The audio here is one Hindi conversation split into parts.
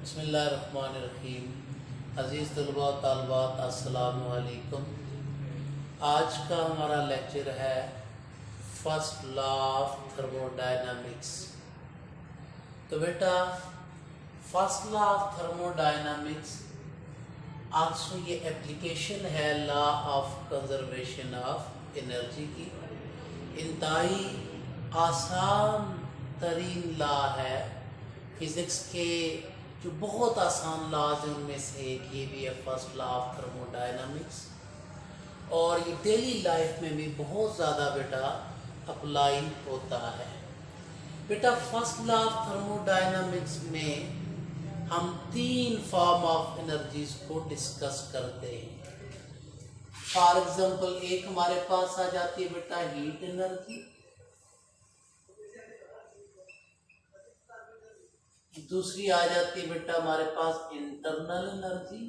बिस्मिल्लाहिर्रहमानिर्रहीम। अज़ीज़ तलबा तालबात अस्सलामु अलैकुम। आज का हमारा लेक्चर है फर्स्ट लॉ ऑफ थर्मोडायनामिक्स। तो बेटा first law of thermodynamics also ये एप्लीकेशन है law of conservation of energy की। इंतहाई आसान तरीन लॉ है फिज़िक्स के, जो बहुत आसान लॉज हैं उनमें से एक ये भी है फर्स्ट लॉ ऑफ थर्मोडायनामिक्स। और ये डेली लाइफ में भी बहुत ज़्यादा बेटा अप्लाई होता है। बेटा फर्स्ट लॉ ऑफ थर्मोडायनामिक्स में हम तीन फॉर्म ऑफ एनर्जीज को डिस्कस करते हैं। फॉर एग्जांपल एक हमारे पास आ जाती है बेटा हीट एनर्जी, दूसरी आ जाती है बेटा हमारे पास इंटरनल एनर्जी,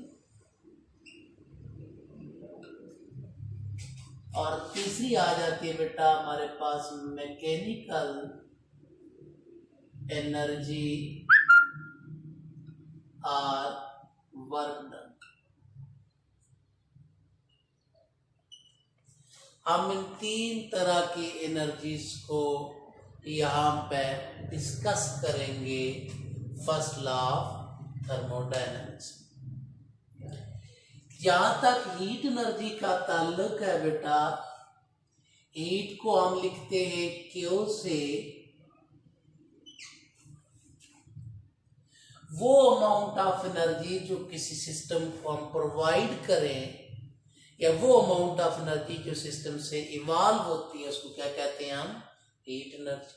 और तीसरी आ जाती है बेटा हमारे पास मैकेनिकल एनर्जी और वर्क डन। हम इन तीन तरह की एनर्जीज को यहाँ पे डिस्कस करेंगे फर्स्ट लॉ ऑफ थर्मोडायनामिक्स। जहां तक हीट एनर्जी का ताल्लुक है बेटा, हीट को हम लिखते हैं क्यू से। वो अमाउंट ऑफ एनर्जी जो किसी सिस्टम को हम प्रोवाइड करें, या वो अमाउंट ऑफ एनर्जी जो सिस्टम से इवॉल्व होती है, उसको क्या कहते हैं हम? Heat energy.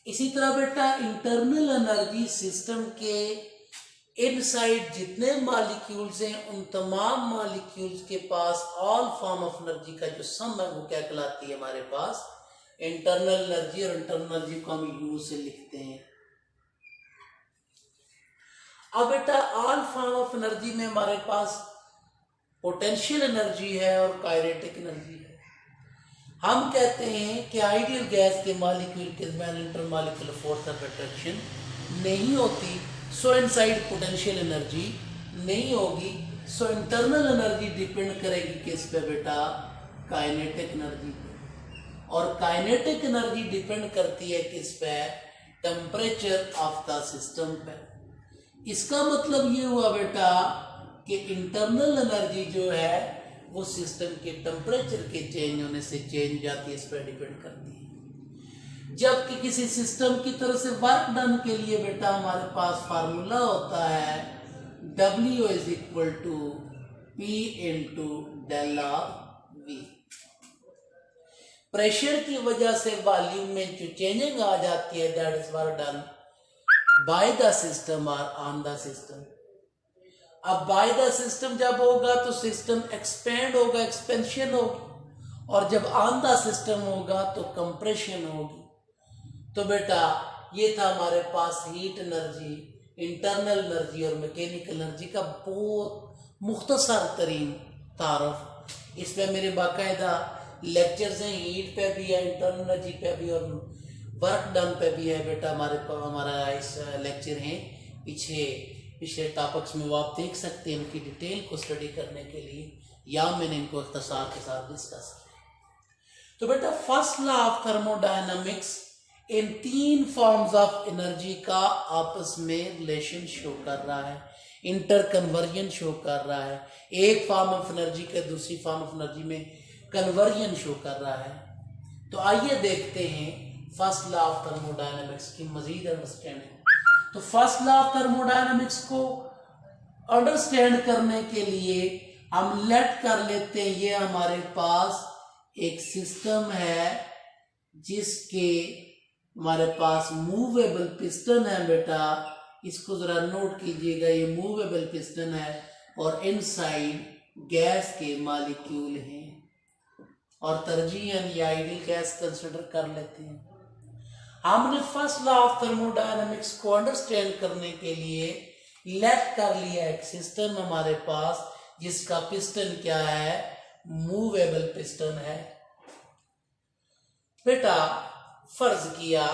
इसी तरह बेटा इंटरनल एनर्जी सिस्टम के इनसाइड जितने मॉलिक्यूल्स हैं उन तमाम मॉलिक्यूल्स के पास ऑल फॉर्म ऑफ एनर्जी का जो सम है वो क्या कहलाती है हमारे पास? Internal energy. और इंटरनल एनर्जी को हम यू से लिखते हैं। अब बेटा ऑल फॉर्म ऑफ एनर्जी में हमारे पास पोटेंशियल एनर्जी है और काइनेटिक एनर्जी है। हम कहते हैं कि आइडियल गैस के मॉलिक्यूल के दरमियान इंटरमॉलिक्यूलर फोर्स ऑफ अट्रैक्शन नहीं होती, सो इनसाइड पोटेंशियल एनर्जी नहीं होगी। सो इंटरनल एनर्जी डिपेंड करेगी किस पे बेटा? काइनेटिक एनर्जी पे। और काइनेटिक एनर्जी डिपेंड करती है किस पे? टेम्परेचर ऑफ द सिस्टम पे। इसका मतलब ये हुआ बेटा कि इंटरनल एनर्जी जो है वो सिस्टम के टेम्परेचर के चेंज होने से चेंज जाती है, इस पर डिपेंड करती है। जबकि किसी सिस्टम की तरफ से वर्क डन के लिए बेटा हमारे पास फार्मूला होता है W is equal to P into del of V। Pressure की वजह से वॉल्यूम में जो चेंजिंग आ जाती है, that is work done by the system और ऑन द सिस्टम। अब बाय द सिस्टम जब होगा तो सिस्टम एक्सपेंड होगा, एक्सपेंशन होगी, और जब ऑन द सिस्टम होगा तो कंप्रेशन होगी। तो बेटा ये था हमारे पास हीट एनर्जी, इंटरनल एनर्जी और मैकेनिकल एनर्जी का बहुत मुख्तसर तरीन तारफ। इसमें मेरे बाकायदा लेक्चर्स हैं, हीट पे भी है, इंटरनल एनर्जी पे भी और वर्क डन पे भी है बेटा। हमारा इस लेक्चर है पिछले टॉपिक्स में, वो आप देख सकते हैं इनकी डिटेल को स्टडी करने के लिए, या मैंने इनको इख्तिसार के साथ डिस्कस किया। तो बेटा फर्स्ट लॉ ऑफ थर्मोडायनामिक्स इन तीन फॉर्म्स ऑफ एनर्जी का आपस में रिलेशन शो कर रहा है, इंटर कन्वर्जन शो कर रहा है। एक फॉर्म ऑफ एनर्जी के दूसरी फॉर्म ऑफ एनर्जी में कन्वर्जन शो कर रहा है। तो आइए देखते हैं फर्स्ट लॉ ऑफ थर्मोडायनामिक्स की मजीद अंडरस्टैंडिंग। तो फर्स्ट लॉ ऑफ थर्मोडायनामिक्स को अंडरस्टैंड करने के लिए हम लेट कर लेते हैं ये हमारे पास एक सिस्टम है जिसके हमारे पास मूवेबल पिस्टन है बेटा। इसको जरा नोट कीजिएगा, ये मूवेबल पिस्टन है और इनसाइड गैस के मॉलिक्यूल हैं, और तरजीहन या आइडियल गैस कंसिडर कर लेते हैं। हमने फर्स्ट लॉ ऑफ थर्मोडायनामिक्स को अंडरस्टैंड करने के लिए लेट कर लिया एक सिस्टम हमारे पास जिसका पिस्टन क्या है? मूवेबल पिस्टन है। बेटा फर्ज किया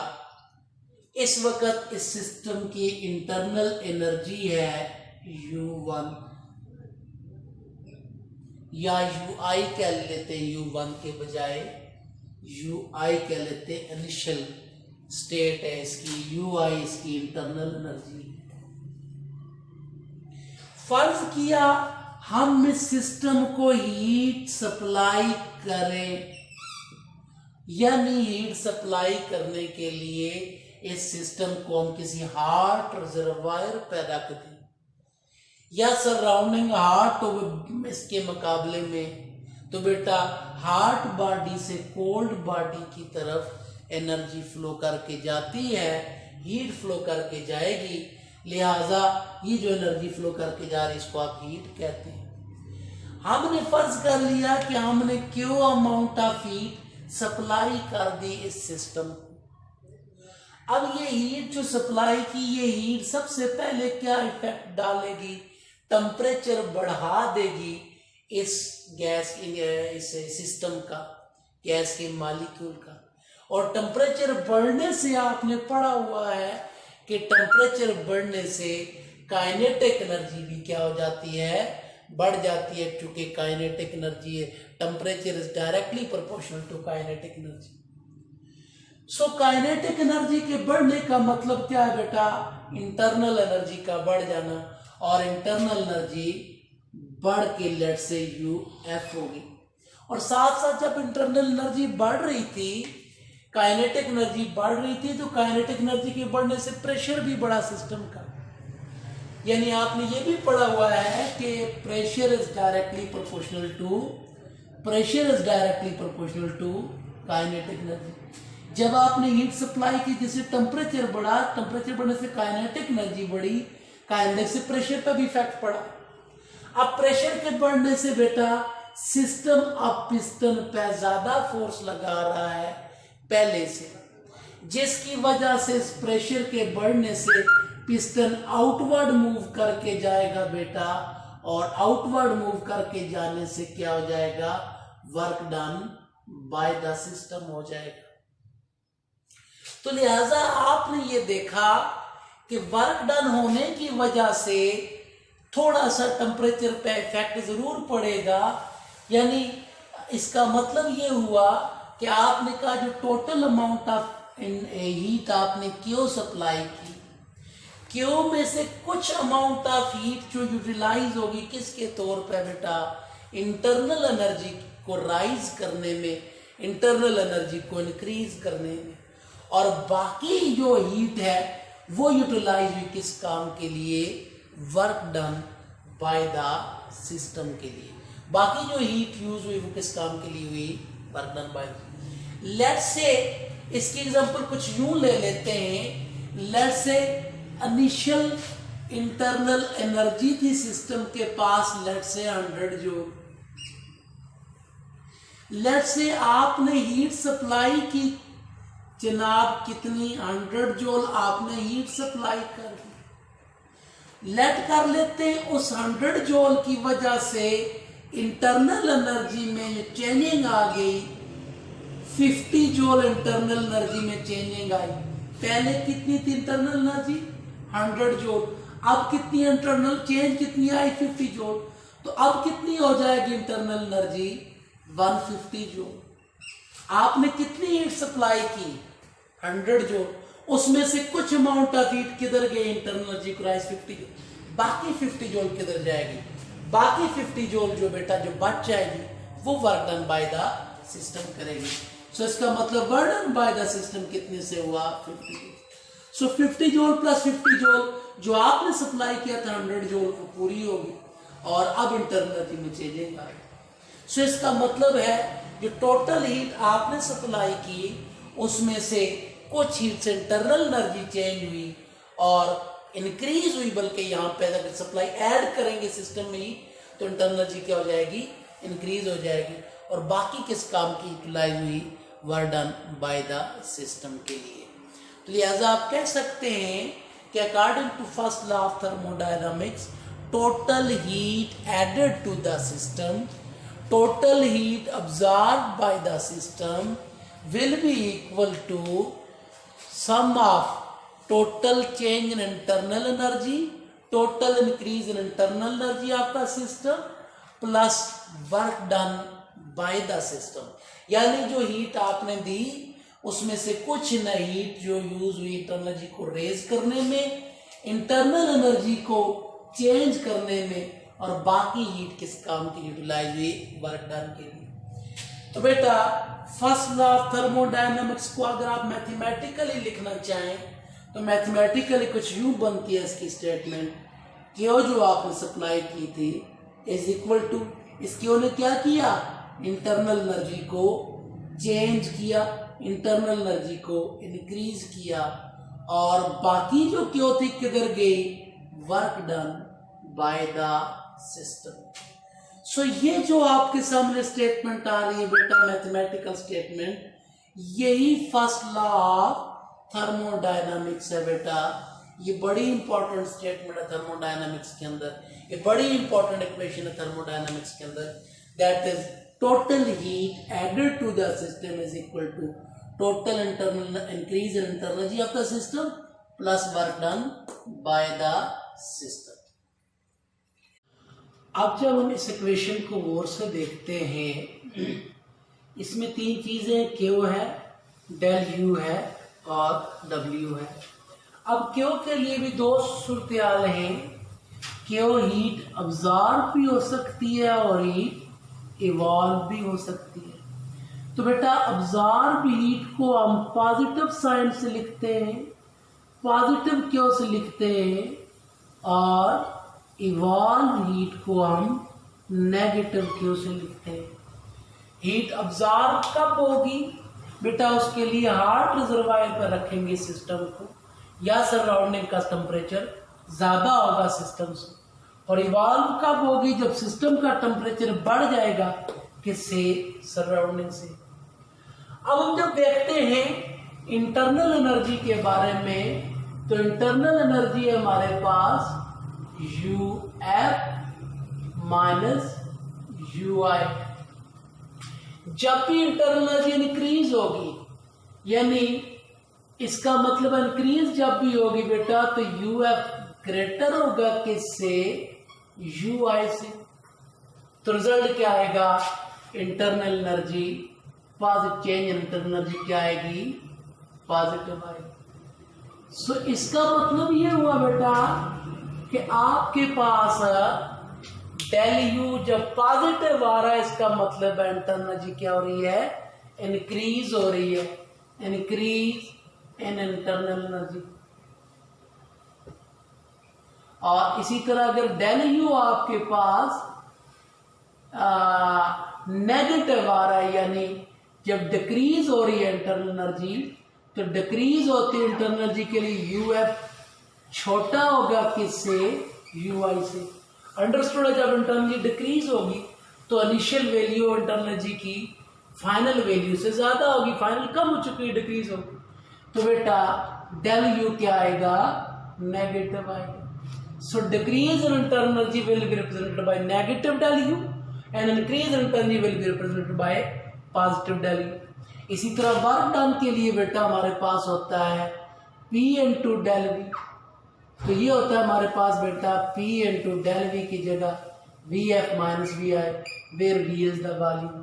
इस वक्त इस सिस्टम की इंटरनल एनर्जी है U1 या UI कह लेते हैं, U1 के बजाय UI कह लेते हैं। इनिशियल स्टेट है इसकी, UI इसकी इंटरनल एनर्जी। फर्ज किया हम इस सिस्टम को हीट सप्लाई करें, यानी हीट सप्लाई करने के लिए इस सिस्टम को हम किसी हार्ट रिजर्वायर पैदा करें या सराउंडिंग हार्ट हो इसके मुकाबले में, तो बेटा हार्ट बॉडी से कोल्ड बॉडी की तरफ एनर्जी फ्लो करके जाती है, हीट फ्लो करके जाएगी। लिहाजा ये जो एनर्जी फ्लो करके जा रही है इसको आप हीट कहते हैं। हमने फर्ज कर लिया कि हमने क्यों अमाउंट ऑफ हीट सप्लाई कर दी इस सिस्टम को। अब ये हीट जो सप्लाई की, ये हीट सबसे पहले क्या इफेक्ट डालेगी, टेम्परेचर बढ़ा देगी इस गैस इस सिस्टम का, गैस के मॉलिक्यूल का। और टेम्परेचर बढ़ने से आपने पढ़ा हुआ है कि टेम्परेचर बढ़ने से काइनेटिक एनर्जी भी क्या हो जाती है, बढ़ जाती है, क्योंकि काइनेटिक एनर्जी है, temperature is directly proportional to kinetic energy. So kinetic energy के बढ़ने का मतलब क्या है बेटा, इंटरनल एनर्जी का बढ़ जाना। और इंटरनल एनर्जी बढ़ के लेट से UF होगी। और साथ साथ जब इंटरनल एनर्जी बढ़ रही थी, काइनेटिक एनर्जी बढ़ रही थी, तो काइनेटिक एनर्जी के बढ़ने से प्रेशर भी बढ़ा सिस्टम का। यानी आपने ये भी पढ़ा हुआ है कि pressure is directly proportional to kinetic energy. जब आपने हीट सप्लाई की, जिससे टेम्परेचर बढ़ा, टेम्परेचर बढ़ने से काइनेटिक एनर्जी बढ़ी, काइनेटिक से प्रेशर पर भी इफेक्ट पड़ा। अब प्रेशर के बढ़ने से बेटा सिस्टम अब पिस्टन पे ज्यादा फोर्स लगा रहा है पहले से, जिसकी वजह से इस प्रेशर के बढ़ने से पिस्टन आउटवर्ड मूव करके जाएगा बेटा। और आउटवर्ड मूव करके जाने से क्या हो जाएगा, work done by the system हो जाएगा। तो लिहाजा आपने ये देखा कि वर्क डन होने की वजह से थोड़ा सा टेम्परेचर पे इफेक्ट जरूर पड़ेगा। यानी इसका मतलब ये हुआ कि आपने कहा जो टोटल अमाउंट ऑफ हीट आपने क्यों सप्लाई की, क्यों में से कुछ अमाउंट ऑफ हीट जो यूटिलाइज होगी किसके तौर पे बेटा, इंटरनल एनर्जी को राइज करने में, इंटरनल एनर्जी को इंक्रीज करने में। और बाकी जो हीट है वो यूटिलाइज हुई किस काम के लिए, work done by the system के लिए। बाकी जो हीट यूज हुई वो किस काम के लिए हुई, work done bye. Let's say इसकी एग्जांपल कुछ यूं ले लेते हैं। Let's say initial internal energy थी सिस्टम के पास, let's say 100 joule. Let's say आपने हीट सप्लाई की, जनाब कितनी, 100 जूल आपने हीट सप्लाई कर दी। लेट कर लेते हैं उस 100 जूल की वजह से इंटरनल एनर्जी में चेंजिंग आ गई, 50 जूल इंटरनल एनर्जी में चेंजिंग आई। पहले कितनी थी इंटरनल एनर्जी, 100 जूल। अब कितनी इंटरनल चेंज कितनी आई, 50 जूल। तो अब कितनी हो जाएगी इंटरनल एनर्जी, 150 जूल। आपने कितनी हीट सप्लाई की, 100 जूल। उसमें से कुछ अमाउंट ऑफ हीट किधर गई, इंटरनल एनर्जी को राइज 50 जूल। बाकी 50 जूल किधर जाएगी, बाकी 50 जूल जो बेटा जो बच जाएगी वो work done by the system करेगी। सो इसका मतलब work done by the system कितने से हुआ, 50 जूल। सो 50 जूल प्लस 50 जूल जो आपने सप्लाई किया था 100 जूल वो पूरी होगी और अब इंटरनल एनर्जी में चेंजिंग आएगी। सो इसका मतलब है जो टोटल हीट आपने सप्लाई की उसमें से कुछ हीट से इंटरनल एनर्जी चेंज हुई और इंक्रीज हुई, बल्कि यहाँ पे अगर सप्लाई ऐड करेंगे सिस्टम में ही तो इंटरनल एनर्जी क्या हो जाएगी, इंक्रीज हो जाएगी। और बाकी किस काम की यूटिलाइज हुई, work done by the system के लिए। तो लिहाजा आप कह सकते हैं कि according to first law of thermodynamics, total heat added to the system, total heat absorbed by the system will be equal to sum of total change in internal energy, total increase in internal energy आपका system, plus work done by the system, यानी जो हीट आपने दी उसमें से कुछ न हीट जो यूज हुई इंटरनल एनर्जी को रेज करने में, इंटरनल एनर्जी को चेंज करने में, और बाकी हीट किस काम की यूटिलाइज हुई, वर्क डन के लिए। तो बेटा फर्स्ट लॉ ऑफ थर्मोडायनामिक्स को अगर आप मैथमेटिकली लिखना चाहें तो मैथमेटिकली कुछ यूं बनती है इसकी स्टेटमेंट, क्यू जो आपने सप्लाई की थी इज इक्वल टू, इस क्यू ने क्या किया, इंटरनल एनर्जी को चेंज किया, इंटरनल एनर्जी को इंक्रीज किया, और बाकी जो क्यू थी किधर गई, work done by the system. So ये जो आपके सामने स्टेटमेंट आ रही है बेटा, मैथमेटिकल स्टेटमेंट, यही फर्स्ट लॉ ऑफ थर्मोडायनामिक्स है बेटा। ये बड़ी इंपॉर्टेंट स्टेटमेंट है थर्मोडायनामिक्स के अंदर, ये बड़ी इंपॉर्टेंट इक्वेशन है थर्मोडायनामिक्स के अंदर, that is total heat added to the system is equal to total internal increase in internal energy of the system plus work done by the system. अब जब हम इस इक्वेशन को गौर से देखते हैं, इसमें तीन चीजें, क्यू है, डेल यू है और डब्ल्यू है। अब क्यू के लिए भी दो सूरत हैं, क्यू हीट अब्जॉर्ब भी हो सकती है और हीट इवॉल्व भी हो सकती है। तो बेटा अब्जॉर्ब हीट को हम पॉजिटिव साइन से लिखते हैं, पॉजिटिव क्यू से लिखते हैं, और इवॉल्व हीट को हम नेगेटिव क्यू से लिखते हैं। हीट अब्जॉर्ब कब होगी बेटा, उसके लिए हार्ड रिजर्वायर पर रखेंगे सिस्टम को, या सराउंडिंग का टेम्परेचर ज्यादा होगा सिस्टम से, और इवॉल्व कब होगी, जब सिस्टम का टेम्परेचर बढ़ जाएगा, किससे, सराउंडिंग से। अब हम जब देखते हैं इंटरनल एनर्जी के बारे में, तो इंटरनल एनर्जी है हमारे पास यू एफ माइनस यू आई। जब भी इंटरनल एनर्जी इंक्रीज होगी, यानी इसका मतलब इंक्रीज जब भी होगी बेटा, तो यू एफ ग्रेटर होगा किससे, यू आई से। तो रिजल्ट क्या आएगा, internal energy positive, change in internal energy क्या आएगी, पॉजिटिव आएगी। सो इसका मतलब ये हुआ बेटा कि आपके पास डेल यू जब पॉजिटिव आ रहा है, इसका मतलब इंटरनल एनर्जी क्या हो रही है, इंक्रीज हो रही है, इंक्रीज इन इंटरनल एनर्जी। और इसी तरह अगर डेल यू आपके पास नेगेटिव आ रहा है, यानी जब डिक्रीज हो रही है इंटरनल एनर्जी, तो डिक्रीज होती है इंटरनल एनर्जी के लिए यू एफ छोटा होगा किससे, यू आई से। अंडरस्टूड है, जब इंटरनल एनर्जी डिक्रीज होगी तो इनिशियल वैल्यू इंटरनल एनर्जी की फाइनल वैल्यू से ज्यादा होगी, फाइनल कम हो चुकी है, डिक्रीज होगी। तो बेटा डेल यू क्या आएगा, नेगेटिव आएगा। So decrease in internal energy will be represented by negative del U and increase in internal energy will be represented by positive del U. इसी तरह वर्क डन के लिए बेटा हमारे पास होता है P इंटू डेल वी। तो ये होता है हमारे पास बेटा P इंटू डेल वी की जगह V F minus V I, where V is the volume.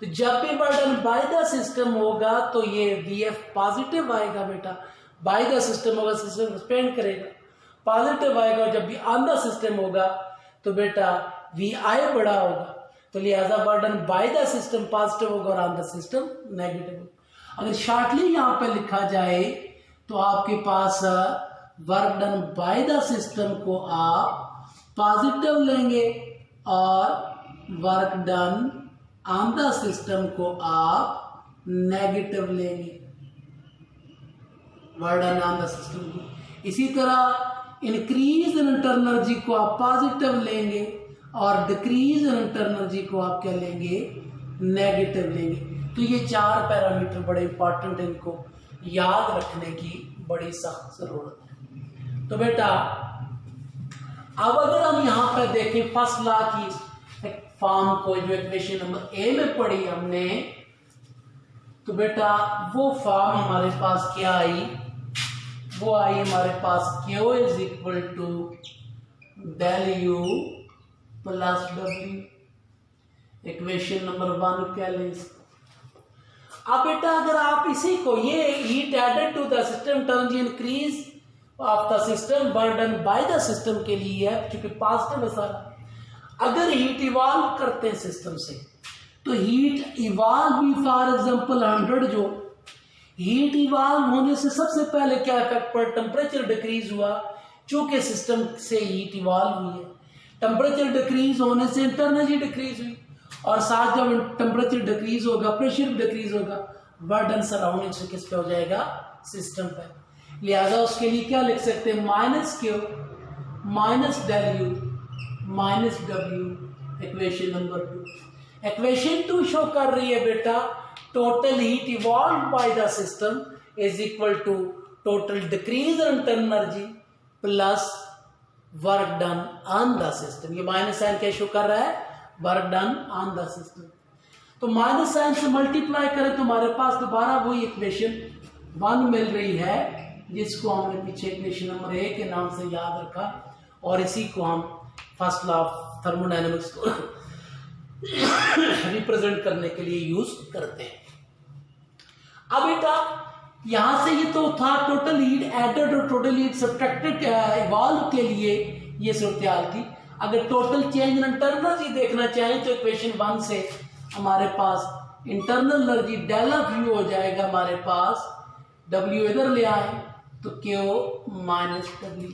तो जब भी work done by the system होगा तो ये वी एफ पॉजिटिव आएगा बेटा, बाय द सिस्टम होगा, सिस्टम रिस्पेंड करेगा, पॉजिटिव आएगा। जब भी ऑन द सिस्टम होगा तो बेटा वी आई बड़ा होगा, तो लिहाजा work done by the system positive होगा और ऑन द सिस्टम नेगेटिव होगा। अगर शॉर्टली यहाँ पे लिखा जाए तो आपके पास work done by the system को आप पॉजिटिव लेंगे और work done on the system को आप नेगेटिव लेंगे, work done on the system को। इसी तरह इंक्रीज इन इंटरनल एनर्जी को आप पॉजिटिव लेंगे और डिक्रीज इन इंटरनल एनर्जी को आप क्या लेंगे, नेगेटिव लेंगे। तो ये चार पैरामीटर बड़े इंपॉर्टेंट है, इनको याद रखने की बड़ी सख्त जरूरत है। तो बेटा अब अगर हम यहाँ पर देखें फर्स्ट लॉ की फॉर्म को, जो इक्वेशन नंबर ए में पढ़ी हमने, तो बेटा वो फॉर्म हमारे पास क्या आई, वो आई हमारे पास Q is equal to del U plus W। Equation number 1 क्या ले। अब बेटा अगर आप इसी को ये heat added to the system terms increase of the system burden by the system के लिए है, क्योंकि पॉजिटिव है सारा। अगर हीट इवॉल्व करते हैं सिस्टम से तो हीट इवॉल्व भी फॉर एग्जांपल 100 जो हीट इवॉल्व होने से सबसे पहले क्या इफेक्ट पर टेम्परेचर डिक्रीज हुआ, चूंकि सिस्टम से हीट इवॉल्व हुई है। टेम्परेचर डिक्रीज होने से इंटरनल डिक्रीज हुई, और साथ जब टेम्परेचर डिक्रीज होगा प्रेशर डिक्रीज होगा, बर्डन सराउंडिंग से किस पे हो जाएगा, सिस्टम पे। लिहाजा उसके लिए क्या लिख सकते हैं, -Q minus del U minus W। Equation number 2। Equation 2 show कर रही है बेटा total heat evolve by the system is equal to total decrease in energy plus work done on the system. ये माइनस साइन क्या शो कर रहा है, work done on the system. तो माइनस साइन से मल्टीप्लाई करें तो हमारे पास दोबारा वही इक्वेशन 1 मिल रही है, जिसको हमने पीछे इक्वेशन नंबर 1 के नाम से याद रखा, और इसी को हम फर्स्ट लॉ ऑफ थर्मोडायनेमिक्स को रिप्रेजेंट करने के लिए यूज करते हैं। अब बेटा यहां से ये तो था टोटल हीट एडेड और टोटल हीट सब्ट्रैक्टेड इवॉल्व के लिए ये सूरत थी। अगर total change in internal energy देखना चाहें तो इक्वेशन 1 से हमारे पास internal energy del of U हो जाएगा, हमारे पास W इधर ले आए तो Q माइनस W।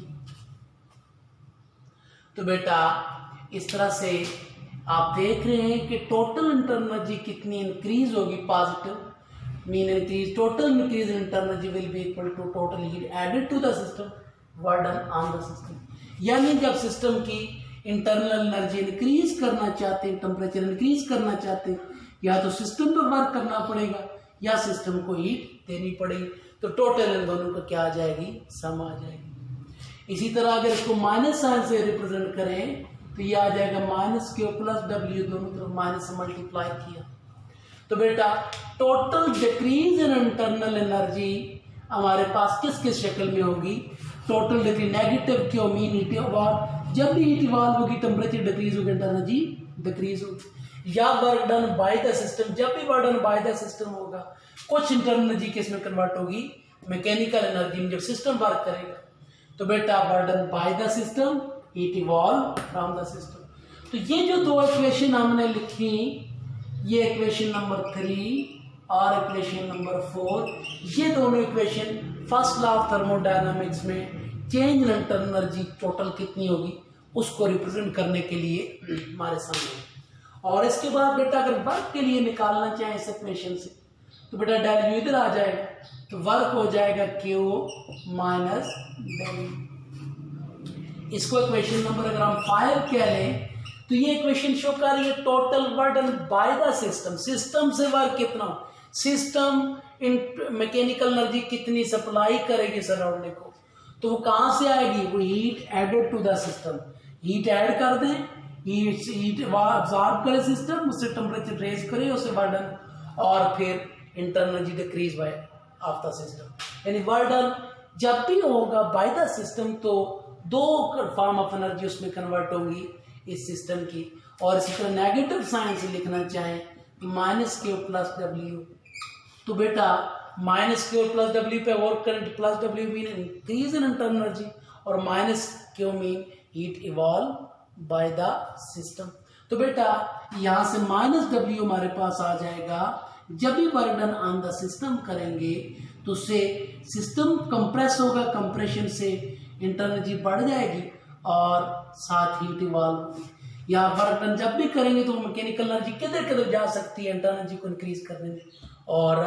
तो बेटा इस तरह से आप देख रहे हैं कि टोटल इंटरनल एनर्जी कितनी इंक्रीज होगी, positive mean increase, total increase in internal energy will be equal to total heat added to the system burden on the system. यानी जब सिस्टम की इंटरनल एनर्जी इंक्रीज करना चाहते हैं, टेम्परेचर इंक्रीज करना चाहते हैं, या तो सिस्टम पे वर्क करना पड़ेगा या सिस्टम को हीट देनी पड़ेगी, तो टोटल इन दोनों का क्या आ जाएगी, सम आ जाएगी। इसी तरह अगर इसको माइनस साइन से रिप्रेजेंट करें तो ये आ जाएगा -Q प्लस W, दोनों तरफ माइनस से मल्टीप्लाई किया। तो बेटा total decrease in internal energy हमारे पास किस किस शक्ल में होगी, टोटल डिक्रीज नेगेटिव क्यों मीन हीट इवॉल्व, जब भी हीट इवॉल्व होगी टेम्परेचर डिक्रीज होगी, इंटरनल एनर्जी डिक्रीज होगी, या work done by the system, जब भी work done by the system होगा कुछ इंटरनल एनर्जी किस में कन्वर्ट होगी, मैकेनिकल एनर्जी में, जब सिस्टम वर्क करेगा। तो बेटा work done by the system, heat evolve from the system. तो ये जो दो इक्वेशन हमने लिखी, ये इक्वेशन नंबर 3 और इक्वेशन नंबर 4, ये दोनों equation first law of thermodynamics में change in internal energy total कितनी होगी उसको रिप्रेजेंट करने के लिए हमारे सामने। और इसके बाद बेटा अगर वर्क के लिए निकालना चाहे इस इक्वेशन से तो बेटा डेल U इधर आ जाएगा, तो वर्क हो जाएगा Q माइनस डेल U। इसको इक्वेशन नंबर अगर हम 5 कह लें तो ये इक्वेशन शो कर रही है total burden by the system, system से वर्क कितना, सिस्टम इन मैकेनिकल एनर्जी कितनी सप्लाई करेगी सराउंडिंग को, तो वो कहां से आएगी, वो heat added to the system, heat add कर दें, हीट अब्सॉर्ब करे सिस्टम, उससे टेम्परेचर रेज करे, उससे बर्डन, और फिर internal energy decrease by of the system. यानी बर्डन जब भी होगा बाय द सिस्टम तो दो फॉर्म ऑफ एनर्जी उसमें कन्वर्ट होंगी इस सिस्टम की। और इसी तरह नेगेटिव साइन से लिखना चाहें -Q प्लस W, तो बेटा -Q प्लस W पे work current plus W mean increase in internal energy, और -Q mean heat evolve by the system. तो बेटा यहां से -W हमारे पास आ जाएगा, जब भी work done on the system करेंगे तो उससे सिस्टम कंप्रेस होगा, कंप्रेशन से इंटरनल एनर्जी बढ़ जाएगी और साथ हीट इवॉल्व, या वर्क डन जब भी करेंगे तो मैकेनिकल एनर्जी किधर किधर जा सकती है इंटरनल एनर्जी को इंक्रीज करने में, और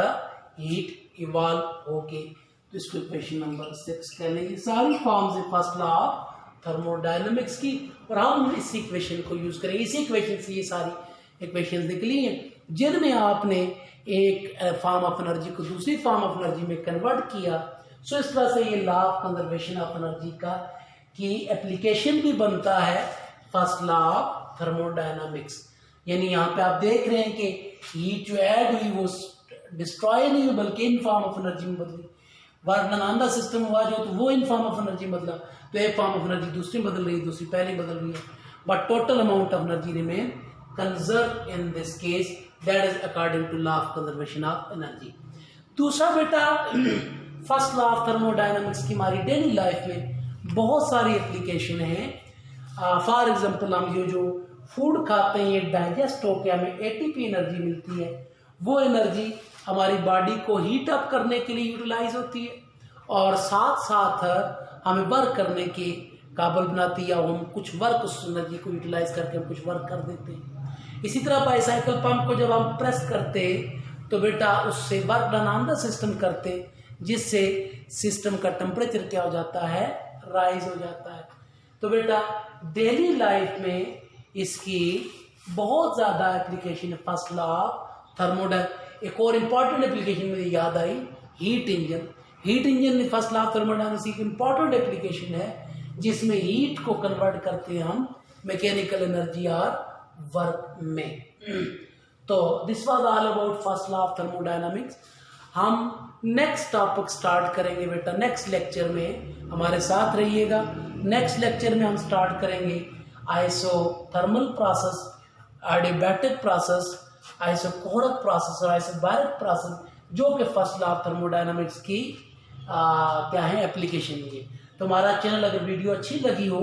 हीट इवॉल्व होके, तो इसको इक्वेशन नंबर 6 कह लेंगे। सारी फॉर्म्स है फर्स्ट लॉ ऑफ थर्मोडायनेमिक्स की, और हम इस इक्वेशन को यूज करेंगे। इसी इक्वेशन से ये सारी इक्वेशन निकली हैं जिनमें आपने एक फॉर्म ऑफ एनर्जी को दूसरी फॉर्म ऑफ एनर्जी में कन्वर्ट किया। सो इस तरह से ये law of conservation of energy का की एप्लीकेशन भी बनता है फर्स्ट लॉ ऑफ थर्मोडायनामिक्स। यानी यहाँ पे आप देख रहे हैं कि हीट जो ऐड हुई वो डिस्ट्रॉय नहीं हुई बल्कि इन फॉर्म ऑफ एनर्जी में बदली, work done on the system हुआ जो, तो वो इन फॉर्म ऑफ एनर्जी बदला, तो एक फॉर्म ऑफ एनर्जी दूसरी बदल रही है, दूसरी पहले बदल रही है, but total amount of energy remain conserve in this case, that is according to law of conservation of energy. दूसरा बेटा फर्स्ट लॉ ऑफ थर्मोडायनामिक्स की हमारी डेली लाइफ में बहुत सारी एप्लीकेशन है। फॉर एग्जांपल हम ये जो फूड खाते हैं ये डाइजेस्ट होकर हमें एटीपी एनर्जी मिलती है, वो एनर्जी हमारी बॉडी को हीट अप करने के लिए यूटिलाइज होती है और साथ साथ हमें वर्क करने के काबिल बनाती है, या हम कुछ वर्क उस एनर्जी को यूटिलाइज करके हम कुछ वर्क कर देते हैं। इसी तरह बाईसाइकिल पंप को जब हम प्रेस करते तो बेटा उससे work done on the system करते, जिससे सिस्टम का टेम्परेचर क्या हो जाता है, राइज हो जाता है। तो बेटा डेली लाइफ में इसकी बहुत ज़्यादा एप्लीकेशन है। First law of thermodynamics. एक और इम्पॉर्टेंट एप्लीकेशन मुझे याद आई, heat engine. Heat engine first law of thermodynamics की इम्पॉर्टेंट एप्लीकेशन है, जिसमें हीट को कन्वर्ट करते हैं हम मैकेनिकल एनर्जी और वर्क में। तो this was all about first law of thermodynamics. हम नेक्स्ट टॉपिक स्टार्ट करेंगे बेटा नेक्स्ट लेक्चर में, हमारे साथ रहिएगा। नेक्स्ट लेक्चर में हम स्टार्ट करेंगे isothermal process, adiabatic process, isochoric process और आइसोबैरिक प्रोसेस, जो कि फर्स्ट लॉ ऑफ थर्मोडायनामिक्स की क्या है एप्लीकेशन है। तो हमारा चैनल अगर वीडियो अच्छी लगी हो,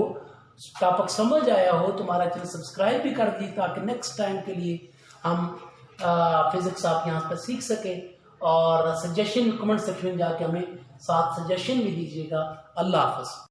टॉपिक समझ आया हो, तो हमारा चैनल सब्सक्राइब भी कर दीजिए, ताकि नेक्स्ट टाइम के लिए हम फिजिक्स आप यहाँ पर सीख सकें। और सजेशन कमेंट सेक्शन में जाके हमें 7 सजेशन भी दीजिएगा। अल्लाह हाफ़िज़।